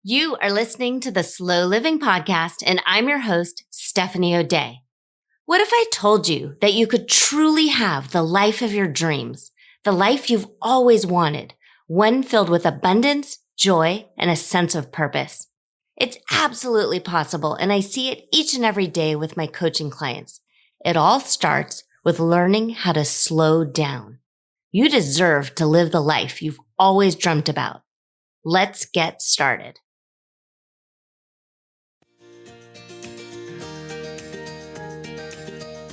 You are listening to the Slow Living Podcast, and I'm your host, Stephanie O'Day. What if I told you that you could truly have the life of your dreams, the life you've always wanted, one filled with abundance, joy, and a sense of purpose? It's absolutely possible, and I see it each and every day with my coaching clients. It all starts with learning how to slow down. You deserve to live the life you've always dreamt about. Let's get started.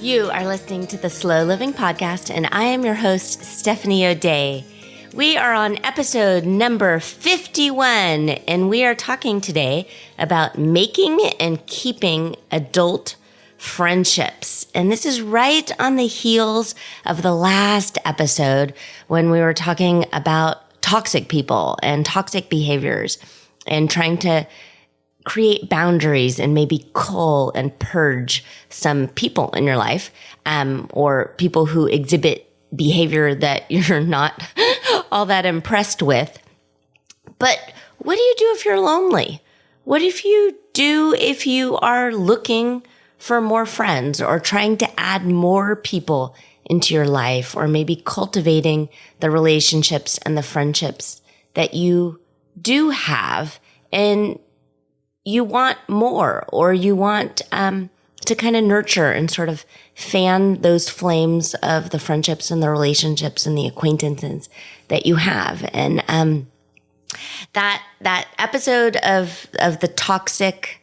You are listening to the Slow Living Podcast, and I am your host, Stephanie O'Day. We are on episode number 51, and we are talking today about making and keeping adult friendships. And this is right on the heels of the last episode when we were talking about toxic people and toxic behaviors and trying to create boundaries and maybe cull and purge some people in your life, or people who exhibit behavior that you're not all that impressed with. But what do you do if you're lonely? What if you are looking for more friends or trying to add more people into your life, or maybe cultivating the relationships and the friendships that you do have, and you want more, or you want to kind of nurture and sort of fan those flames of the friendships and the relationships and the acquaintances that you have. And that episode of the toxic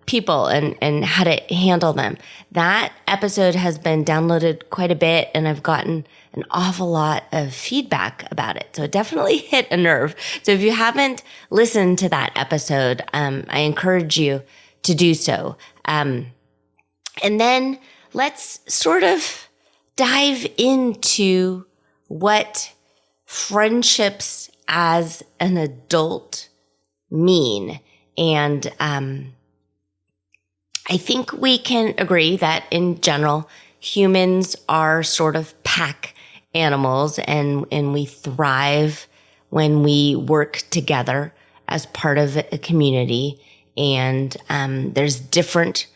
people and how to handle them, that episode has been downloaded quite a bit, and I've gotten an awful lot of feedback about it. So it definitely hit a nerve. So if you haven't listened to that episode, I encourage you to do so. And then let's sort of dive into what friendships as an adult mean. And I think we can agree that in general, humans are sort of pack animals, and we thrive when we work together as part of a community. And there's different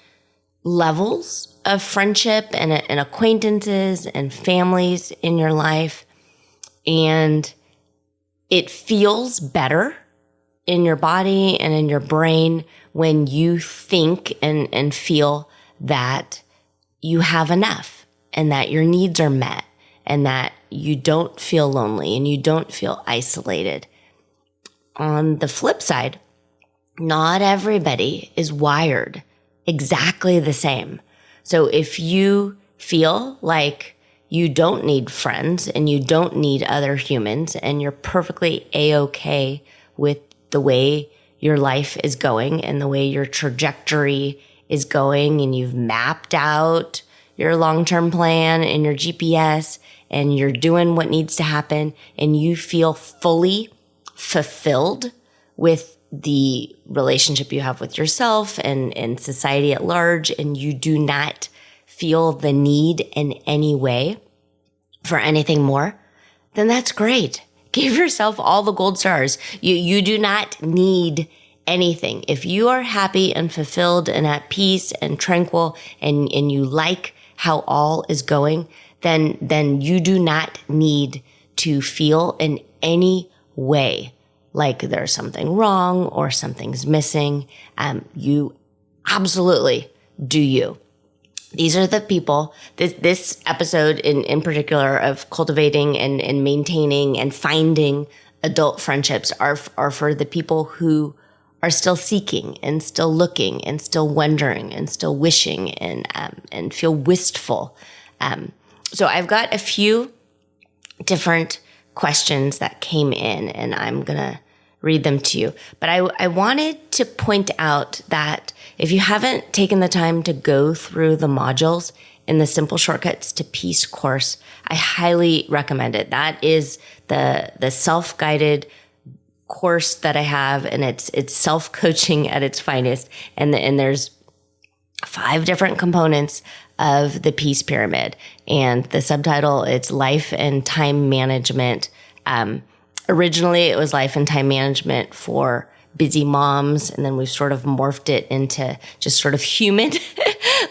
levels of friendship and acquaintances and families in your life. And it feels better in your body and in your brain when you think and feel that you have enough and that your needs are met and that you don't feel lonely and you don't feel isolated. On the flip side, not everybody is wired exactly the same. So if you feel like you don't need friends and you don't need other humans and you're perfectly A-okay with the way your life is going and the way your trajectory is going, and you've mapped out your long-term plan and your GPS, and you're doing what needs to happen, and you feel fully fulfilled with the relationship you have with yourself and society at large, and you do not feel the need in any way for anything more, then that's great. Give yourself all the gold stars. You do not need anything. If you are happy and fulfilled and at peace and tranquil and you like how all is going, then you do not need to feel in any way like there's something wrong or something's missing. You absolutely do you. These are the people, this episode in particular of cultivating and maintaining and finding adult friendships are for the people who are still seeking and still looking and still wondering and still wishing and feel wistful. So I've got a few different questions that came in, and I'm going to read them to you. But I wanted to point out that if you haven't taken the time to go through the modules in the Simple Shortcuts to Peace course, I highly recommend it. That is the self-guided course that I have, and it's self-coaching at its finest. And there's 5 different components of the Peace Pyramid, and the subtitle, it's Life and Time Management. Originally, it was Life and Time Management for busy moms, and then we've sort of morphed it into just sort of human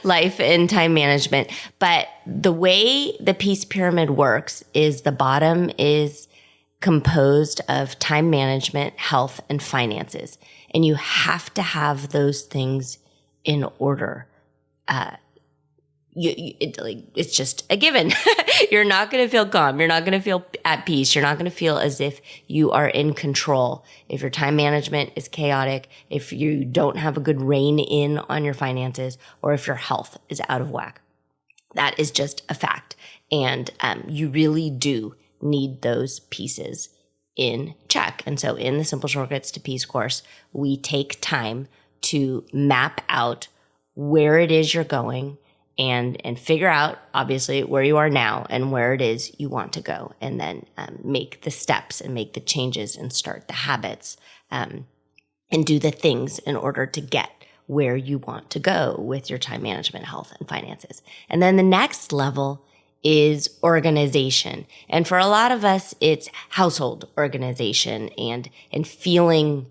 life and time management. But the way the peace pyramid works is the bottom is composed of time management, health, and finances. And you have to have those things in order. It's just a given. You're not going to feel calm. You're not going to feel at peace. You're not going to feel as if you are in control. If your time management is chaotic, if you don't have a good rein in on your finances, or if your health is out of whack. That is just a fact. And you really do need those pieces in check. And so in the Simple Shortcuts to Peace course, we take time to map out where it is you're going and figure out, obviously, where you are now and where it is you want to go, and then make the steps and make the changes and start the habits and do the things in order to get where you want to go with your time management, health, and finances. And then the next level is organization. And for a lot of us, it's household organization and feeling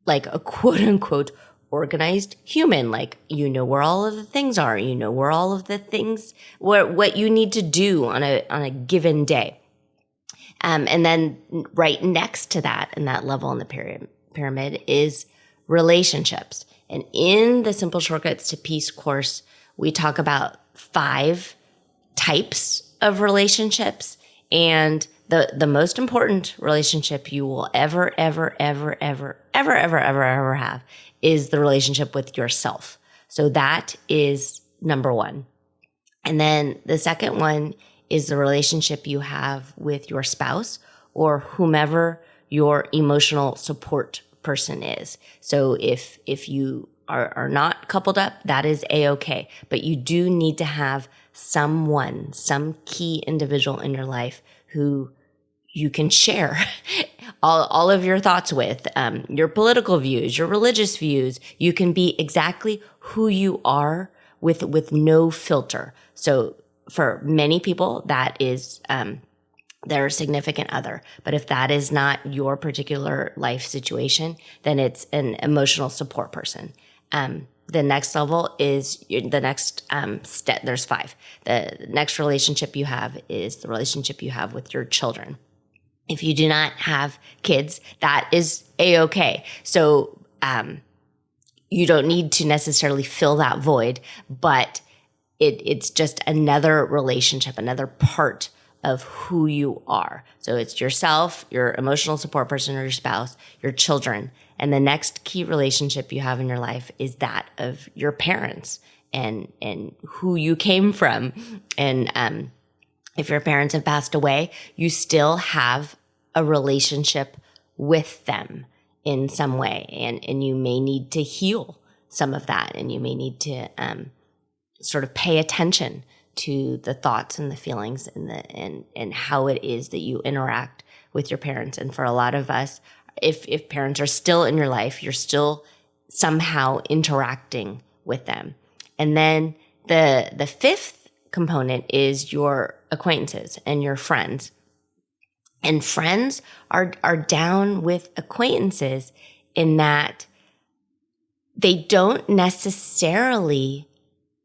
like a quote unquote organized human. Like, you know where all of the things are, you know where all of the things, what you need to do on a given day. And then right next to that, in that level in the pyramid is relationships. And in the Simple Shortcuts to Peace course, we talk about 5 types of relationships. And the most important relationship you will ever have is the relationship with yourself. So that is number 1. And then the second one is the relationship you have with your spouse or whomever your emotional support person is. So if you are not coupled up, that is a-okay. But you do need to have someone, some key individual in your life who you can share all of your thoughts with, your political views, your religious views. You can be exactly who you are with no filter. So for many people, that is their significant other. But if that is not your particular life situation, then it's an emotional support person. The next level is the next step. There's 5. The next relationship you have is the relationship you have with your children. If you do not have kids, that is a-okay. So you don't need to necessarily fill that void, but it's just another relationship, another part of who you are. So it's yourself, your emotional support person or your spouse, your children. And the next key relationship you have in your life is that of your parents and who you came from. And if your parents have passed away, you still have a relationship with them in some way. And you may need to heal some of that. And you may need to sort of pay attention to the thoughts and the feelings and how it is that you interact with your parents. And for a lot of us, if parents are still in your life, you're still somehow interacting with them. And then the 5th component is your acquaintances and your friends. And friends are down with acquaintances in that they don't necessarily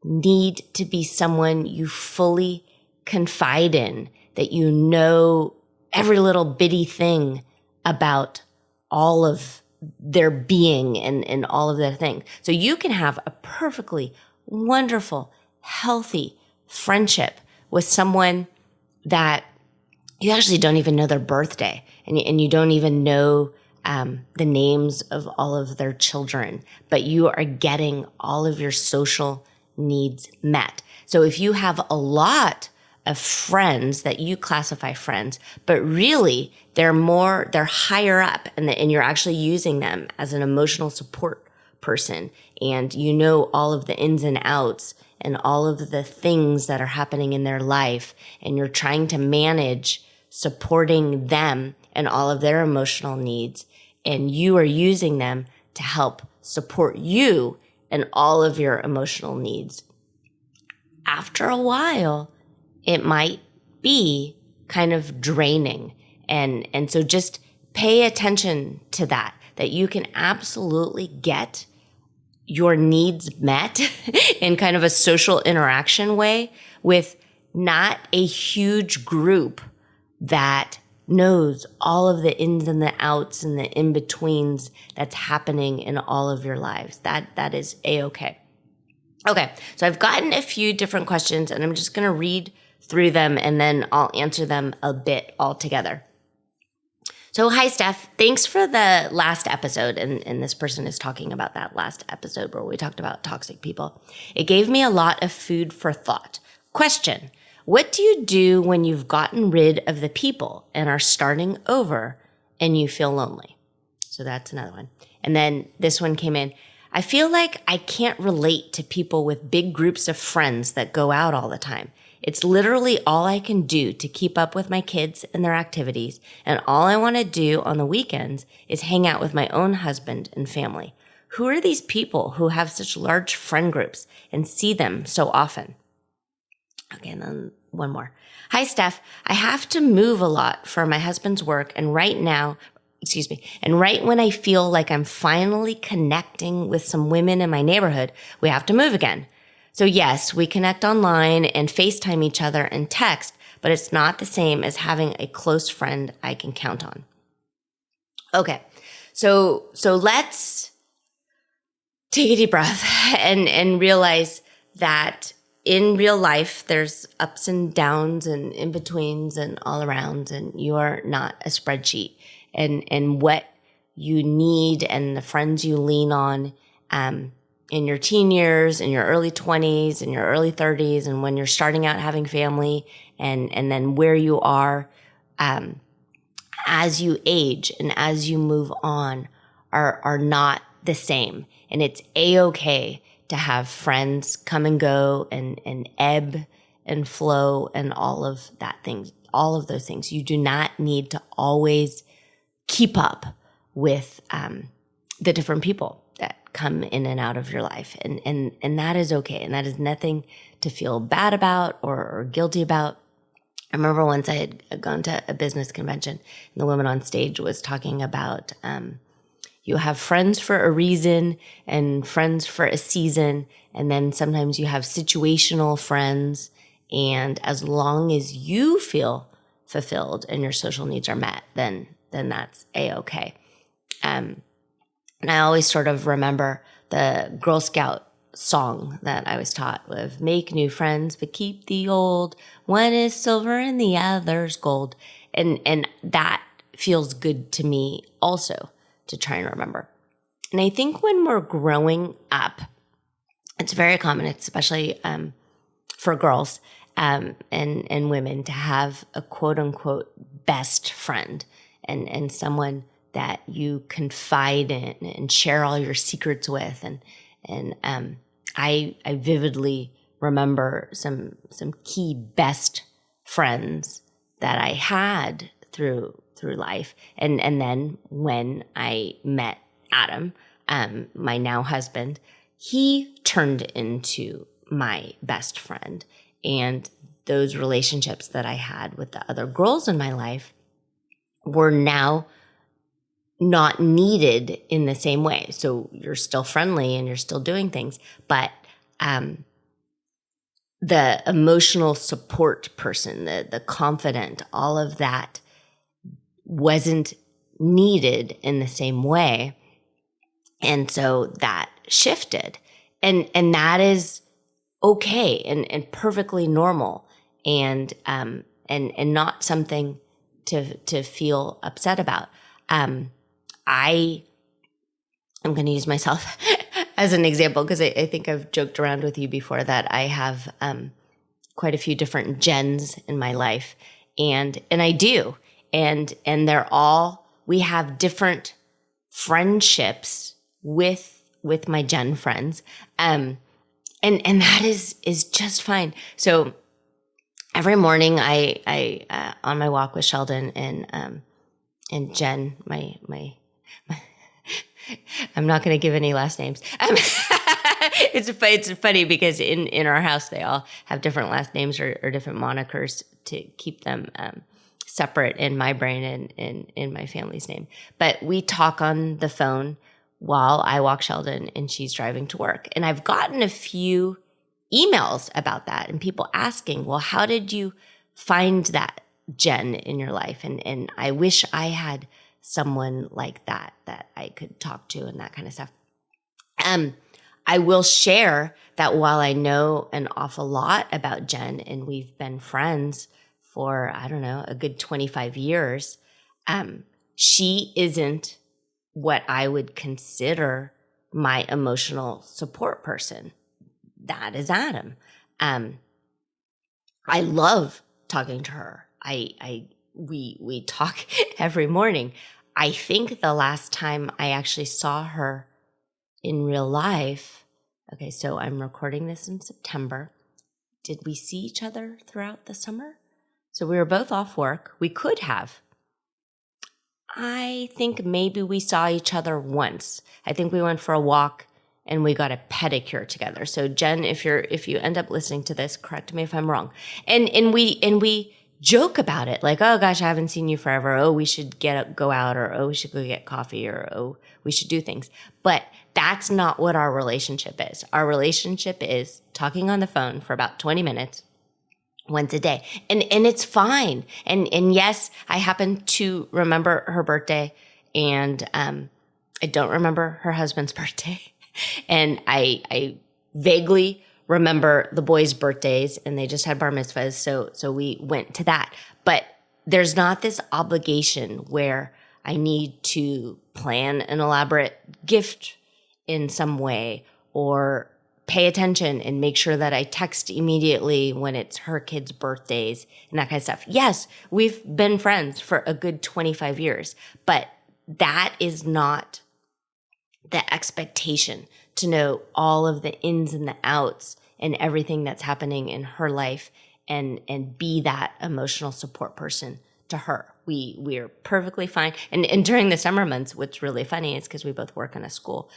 need to be someone you fully confide in, that you know every little bitty thing about all of their being and all of their things. So you can have a perfectly wonderful, healthy friendship with someone that you actually don't even know their birthday, and you don't even know the names of all of their children, but you are getting all of your social needs met. So if you have a lot of friends that you classify friends, but really they're higher up and you're actually using them as an emotional support person, and you know all of the ins and outs and all of the things that are happening in their life, and you're trying to manage supporting them and all of their emotional needs, and you are using them to help support you and all of your emotional needs. After a while, it might be kind of draining. And so just pay attention to that. that you can absolutely get your needs met in kind of a social interaction way with not a huge group that knows all of the ins and the outs and the in-betweens that's happening in all of your lives. That is A-okay. Okay, so I've gotten a few different questions, and I'm just going to read through them, and then I'll answer them a bit all together. So, hi, Steph. Thanks for the last episode. And this person is talking about that last episode where we talked about toxic people. It gave me a lot of food for thought. Question: what do you do when you've gotten rid of the people and are starting over and you feel lonely? So that's another one. And then this one came in. I feel like I can't relate to people with big groups of friends that go out all the time. It's literally all I can do to keep up with my kids and their activities, and all I want to do on the weekends is hang out with my own husband and family. Who are these people who have such large friend groups and see them so often? Okay, and then one more. Hi, Steph. I have to move a lot for my husband's work, and right when I feel like I'm finally connecting with some women in my neighborhood, we have to move again. So yes, we connect online and FaceTime each other and text, but it's not the same as having a close friend I can count on. Okay, so let's take a deep breath and realize that in real life, there's ups and downs and in-betweens and all around, and you are not a spreadsheet. And what you need and the friends you lean on in your teen years, in your early 20s, in your early 30s, and when you're starting out having family, and then where you are as you age and as you move on are not the same. And it's A-okay to have friends come and go and ebb and flow and all of those things. You do not need to always keep up with the different people that come in and out of your life. And that is okay. And that is nothing to feel bad about or guilty about. I remember once I had gone to a business convention and the woman on stage was talking about you have friends for a reason and friends for a season. And then sometimes you have situational friends. And as long as you feel fulfilled and your social needs are met, then that's A-okay. And I always sort of remember the Girl Scout song that I was taught with make new friends, but keep the old. One is silver and the other's gold. And that feels good to me also to try and remember. And I think when we're growing up, it's very common, especially for girls and women, to have a quote unquote best friend and someone that you confide in and share all your secrets with. And I vividly remember some key best friends that I had through life. And then when I met Adam, my now husband, he turned into my best friend. And those relationships that I had with the other girls in my life were now not needed in the same way. So you're still friendly and you're still doing things, but the emotional support person, the confidant, all of that wasn't needed in the same way. And so that shifted. And that is okay and perfectly normal and not something to feel upset about. I'm going to use myself as an example because I think I've joked around with you before that I have quite a few different Jens in my life, and I do, and we have different friendships with my Jen friends, and that is just fine. So every morning I on my walk with Sheldon and Jen, my I'm not going to give any last names. It's funny because in our house they all have different last names or different monikers to keep them separate in my brain and in my family's name. But we talk on the phone while I walk Sheldon and she's driving to work. And I've gotten a few emails about that and people asking, well, how did you find that Jen in your life? And I wish I had someone like that I could talk to and that kind of stuff. I will share that while I know an awful lot about Jen and we've been friends for, I don't know, a good 25 years, she isn't what I would consider my emotional support person. That is Adam. I love talking to her. We talk every morning. I think the last time I actually saw her in real life, okay, so I'm recording this in September. Did we see each other throughout the summer? So we were both off work. We could have. I think maybe we saw each other once. I think we went for a walk and we got a pedicure together. So Jen, if you end up listening to this, correct me if I'm wrong. And we joke about it, like, oh gosh, I haven't seen you forever. Oh, we should go out, or oh, we should go get coffee, or oh, we should do things. But that's not what our relationship is. Our relationship is talking on the phone for about 20 minutes once a day. And it's fine. And yes, I happen to remember her birthday, and I don't remember her husband's birthday. And I vaguely remember the boys' birthdays, and they just had bar mitzvahs, so we went to that. But there's not this obligation where I need to plan an elaborate gift in some way or pay attention and make sure that I text immediately when it's her kids' birthdays and that kind of stuff. Yes, we've been friends for a good 25 years, but that is not the expectation to know all of the ins and the outs and everything that's happening in her life and be that emotional support person to her. We're perfectly fine. And during the summer months, what's really funny is because we both work in a school,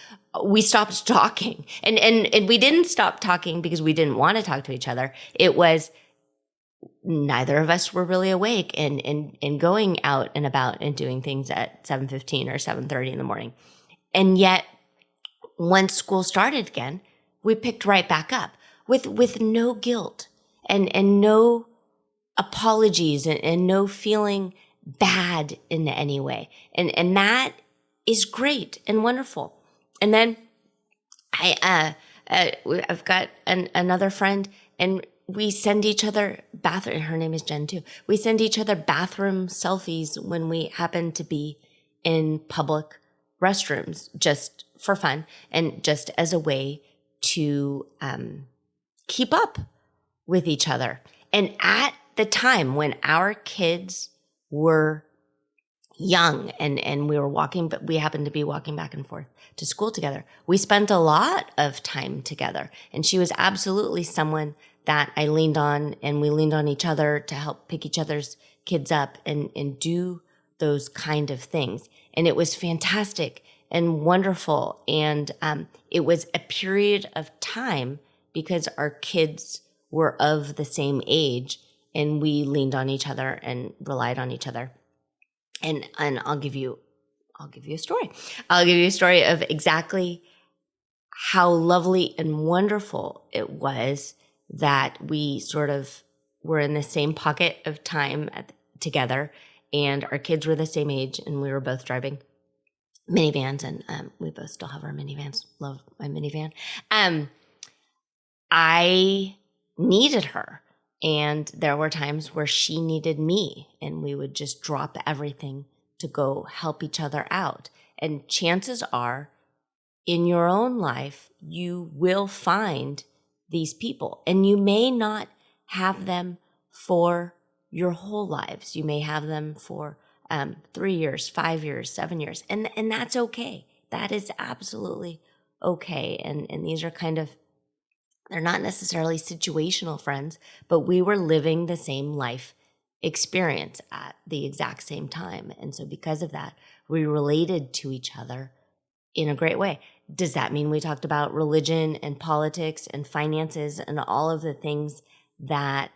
we stopped talking. And we didn't stop talking because we didn't want to talk to each other. It was neither of us were really awake and going out and about and doing things at 7:15 or 7:30 in the morning. And yet, once school started again, we picked right back up with no guilt and no apologies and no feeling bad in any way. And that is great and wonderful. And then I've got another friend, and we send each other bathroom. Her name is Jen too. We send each other bathroom selfies when we happen to be in public restrooms, just for fun and just as a way to keep up with each other. And at the time when our kids were young and we were walking, but we happened to be walking back and forth to school together, we spent a lot of time together. And she was absolutely someone that I leaned on, and we leaned on each other to help pick each other's kids up and do those kind of things. And it was fantastic and wonderful. And it was a period of time because our kids were of the same age, and we leaned on each other and relied on each other. And I'll give you a story. I'll give you a story of exactly how lovely and wonderful it was that we sort of were in the same pocket of time together, and our kids were the same age, and we were both driving minivans, and we both still have our minivans. Love my minivan. I needed her, and there were times where she needed me, and we would just drop everything to go help each other out. And chances are, in your own life, you will find these people, and you may not have them for your whole lives. You may have them for 3 years, 5 years, 7 years, and that's okay. That is absolutely okay. And these are they're not necessarily situational friends, but we were living the same life experience at the exact same time. And so because of that, we related to each other in a great way. Does that mean we talked about religion and politics and finances and all of the things that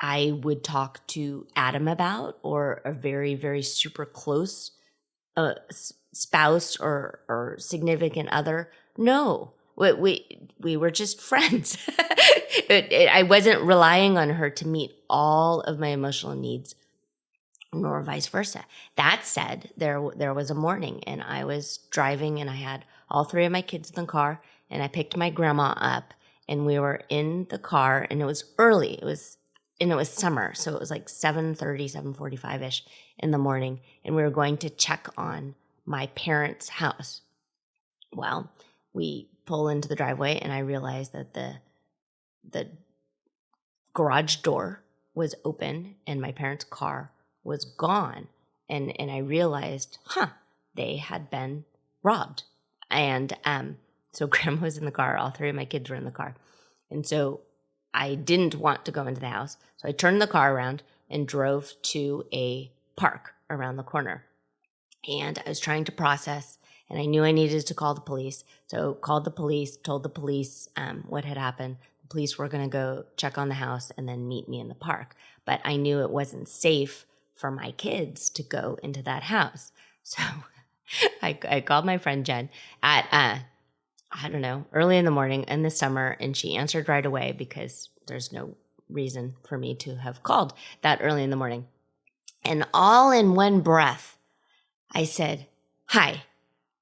I would talk to Adam about, or a very, very super close spouse or significant other. No, we were just friends. I wasn't relying on her to meet all of my emotional needs, nor vice versa. That said, there was a morning, and I was driving, and I had all three of my kids in the car, and I picked my grandma up, and we were in the car, and it was early. It was summer, so it was like 7:30, 7:45-ish in the morning, and we were going to check on my parents' house. Well, we pull into the driveway, and I realized that the garage door was open, and my parents' car was gone. And I realized, they had been robbed. And so grandma was in the car. All three of my kids were in the car. And so I didn't want to go into the house. So I turned the car around and drove to a park around the corner. And I was trying to process, and I knew I needed to call the police. So called the police, told the police what had happened. The police were going to go check on the house and then meet me in the park. But I knew it wasn't safe for my kids to go into that house. So I called my friend Jen at, I don't know, early in the morning in the summer, and she answered right away because there's no reason for me to have called that early in the morning. And all in one breath, I said, "Hi,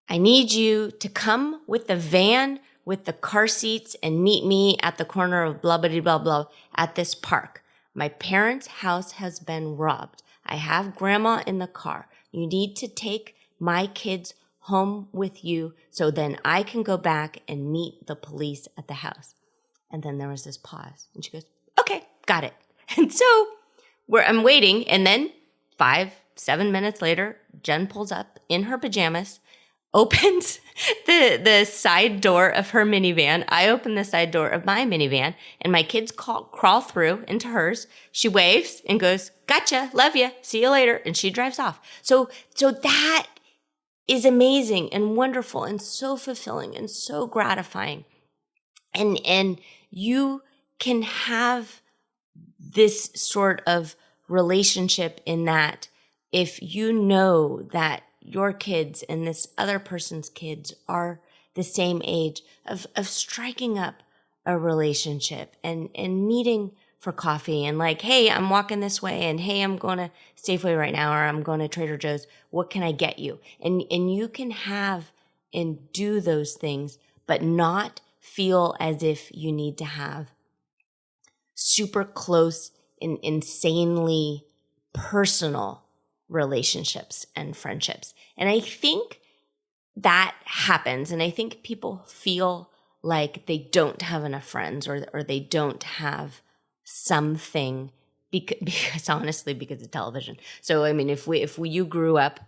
I need you to come with the van with the car seats and meet me at the corner of blah, blah, blah, blah at this park. My parents' house has been robbed. I have grandma in the car. You need to take my kids home with you so then I can go back and meet the police at the house." And then there was this pause, and she goes, "Okay, got it." And so I'm waiting, and then 5-7 minutes later, Jen pulls up in her pajamas, opens the side door of her minivan. I open the side door of my minivan, and my kids crawl through into hers. She waves and goes, "Gotcha, love you, see you later," and she drives off. So that is amazing and wonderful and so fulfilling and so gratifying. And you can have this sort of relationship in that if you know that your kids and this other person's kids are the same age, of striking up a relationship and meeting for coffee and like, "Hey, I'm walking this way," and "Hey, I'm going to Safeway right now," or "I'm going to Trader Joe's. What can I get you?" And you can have and do those things, but not feel as if you need to have super close and insanely personal relationships and friendships. And I think that happens. And I think people feel like they don't have enough friends, or they don't have something because honestly, because of television. So, I mean, if you grew up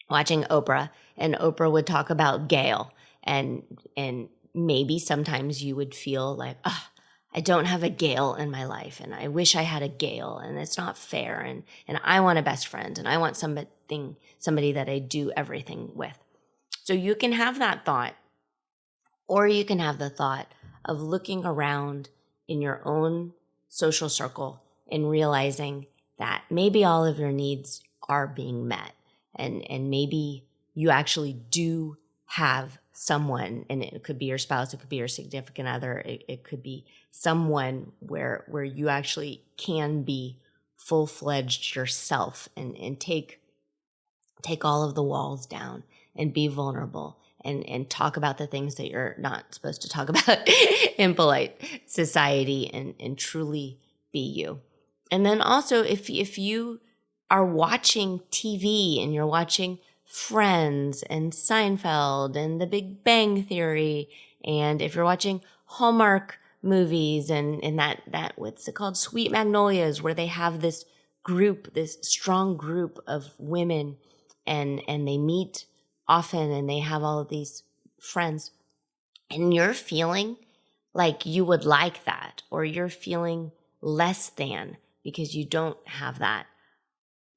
watching Oprah, and Oprah would talk about Gail, and maybe sometimes you would feel like, I don't have a Gail in my life, and I wish I had a Gail, and it's not fair, and I want a best friend, and I want somebody that I do everything with. So you can have that thought, or you can have the thought of looking around in your own social circle and realizing that maybe all of your needs are being met, and maybe you actually do have someone, and it could be your spouse, it could be your significant other, it could be someone where you actually can be full-fledged yourself and take all of the walls down and be vulnerable and talk about the things that you're not supposed to talk about in polite society, and truly be you. And then also, if you are watching TV and you're watching Friends and Seinfeld and The Big Bang Theory, and if you're watching Hallmark movies and that what's it called, Sweet Magnolias, where they have this group, this strong group of women, and they meet often and they have all of these friends, and you're feeling like you would like that, or you're feeling less than because you don't have that,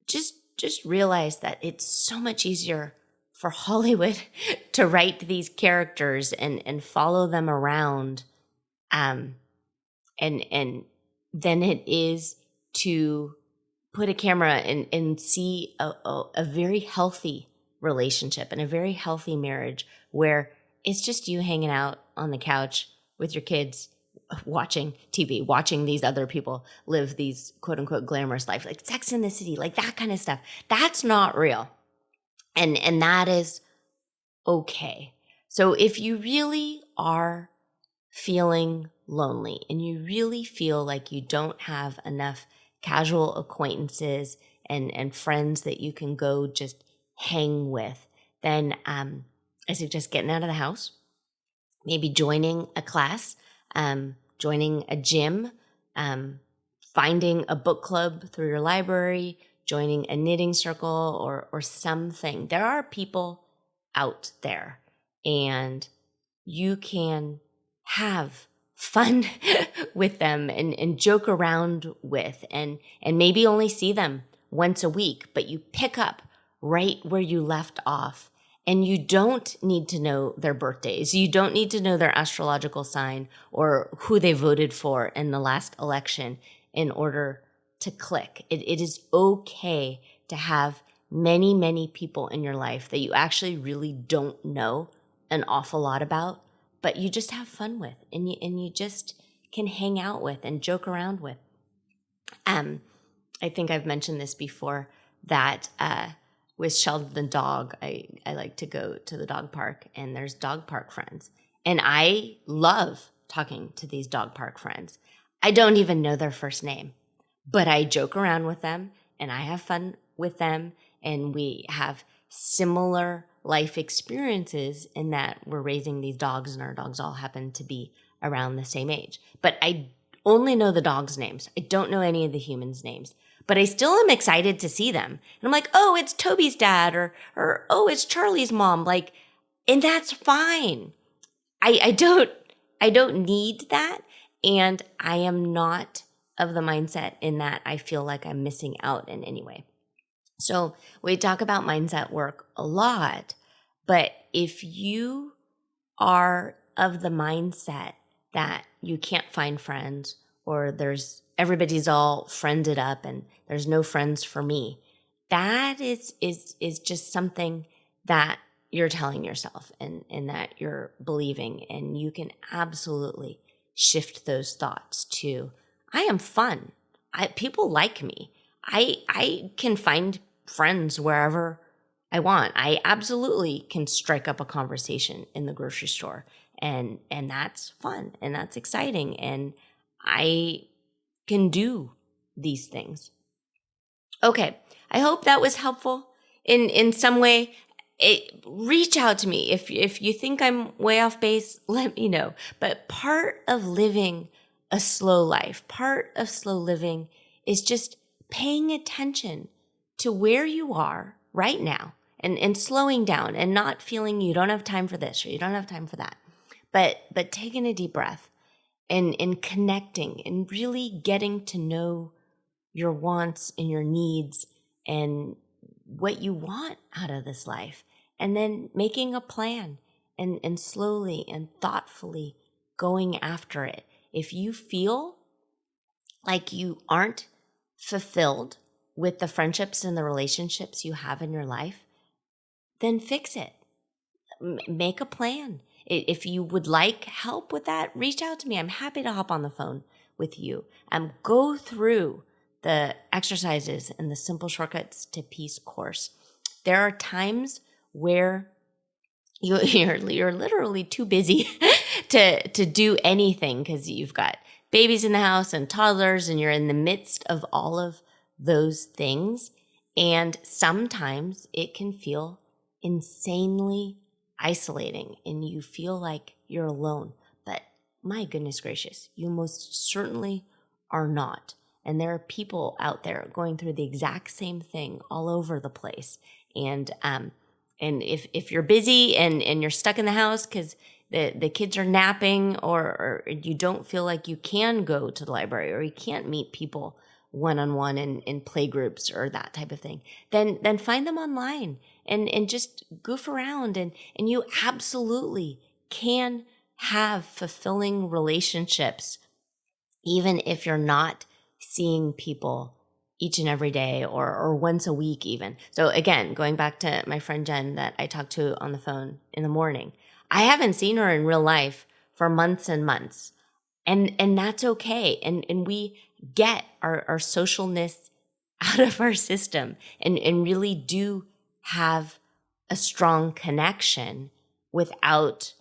just realize that it's so much easier for Hollywood to write these characters and follow them around, and than it is to put a camera and see a very healthy relationship and a very healthy marriage where it's just you hanging out on the couch with your kids, watching TV, watching these other people live these quote unquote glamorous life, like Sex in the City, like that kind of stuff. That's not real. And that is okay. So if you really are feeling lonely and you really feel like you don't have enough casual acquaintances and friends that you can go just hang with, then I suggest getting out of the house, maybe joining a class, joining a gym, finding a book club through your library, joining a knitting circle or something. There are people out there and you can have fun with them and joke around with and maybe only see them once a week, but you pick up right where you left off. And you don't need to know their birthdays. You don't need to know their astrological sign or who they voted for in the last election in order to click. It is okay to have many, many people in your life that you actually really don't know an awful lot about, but you just have fun with and you just can hang out with and joke around with. I think I've mentioned this before that with Sheldon the dog, I like to go to the dog park and there's dog park friends. And I love talking to these dog park friends. I don't even know their first name, but I joke around with them and I have fun with them. And we have similar life experiences in that we're raising these dogs and our dogs all happen to be around the same age. But I only know the dogs' names. I don't know any of the humans' names. But I still am excited to see them. And I'm like, oh, it's Toby's dad or oh, it's Charlie's mom. Like, and that's fine. I don't need that. And I am not of the mindset in that I feel like I'm missing out in any way. So we talk about mindset work a lot, but if you are of the mindset that you can't find friends or everybody's all friended up and there's no friends for me, that is just something that you're telling yourself and that you're believing. And you can absolutely shift those thoughts to, I am fun. People like me. I can find friends wherever I want. I absolutely can strike up a conversation in the grocery store and that's fun and that's exciting. And I can do these things. Okay. I hope that was helpful in some way. Reach out to me. If you think I'm way off base, let me know. But part of living a slow life, part of slow living is just paying attention to where you are right now and slowing down and not feeling you don't have time for this or you don't have time for that. But taking a deep breath and connecting and really getting to know your wants and your needs and what you want out of this life. And then making a plan and slowly and thoughtfully going after it. If you feel like you aren't fulfilled with the friendships and the relationships you have in your life, then fix it. Make a plan. If you would like help with that, reach out to me. I'm happy to hop on the phone with you. Go through the exercises and the simple shortcuts to peace course. There are times where you're literally too busy to do anything because you've got babies in the house and toddlers and you're in the midst of all of those things. And sometimes it can feel insanely isolating and you feel like you're alone. But my goodness gracious, you most certainly are not. And there are people out there going through the exact same thing all over the place. And if you're busy and you're stuck in the house because the kids are napping or you don't feel like you can go to the library or you can't meet people one-on-one in play groups or that type of thing, then find them online and just goof around and you absolutely can have fulfilling relationships even if you're not seeing people each and every day or once a week even. So again, going back to my friend Jen that I talked to on the phone in the morning, I haven't seen her in real life for months and months. And that's okay. And we get our socialness out of our system and really do have a strong connection without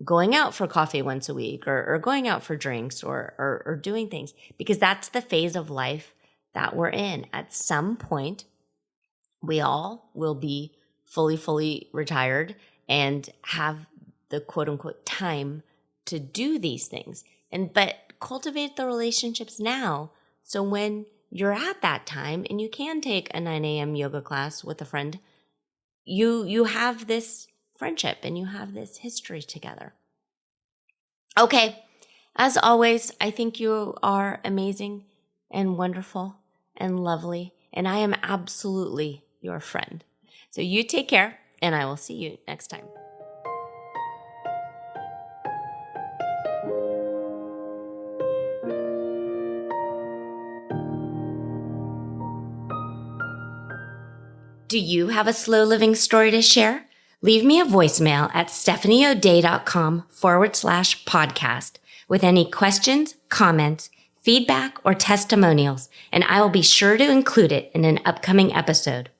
going out for coffee once a week or going out for drinks or doing things, because that's the phase of life that we're in. At some point, we all will be fully retired and have the quote unquote time to do these things. But cultivate the relationships now. So when you're at that time and you can take a 9 a.m. yoga class with a friend, you have this friendship and you have this history together. Okay. As always, I think you are amazing and wonderful and lovely, and I am absolutely your friend. So you take care, and I will see you next time. Do you have a slow living story to share? Leave me a voicemail at stephanieodea.com/podcast with any questions, comments, feedback, or testimonials, and I will be sure to include it in an upcoming episode.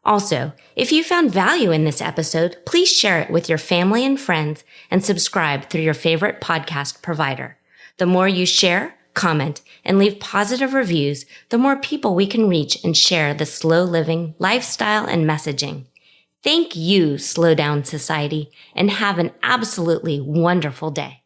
Also, if you found value in this episode, please share it with your family and friends and subscribe through your favorite podcast provider. The more you share, comment, and leave positive reviews, the more people we can reach and share the slow living lifestyle and messaging. Thank you, Slow Down Society, and have an absolutely wonderful day.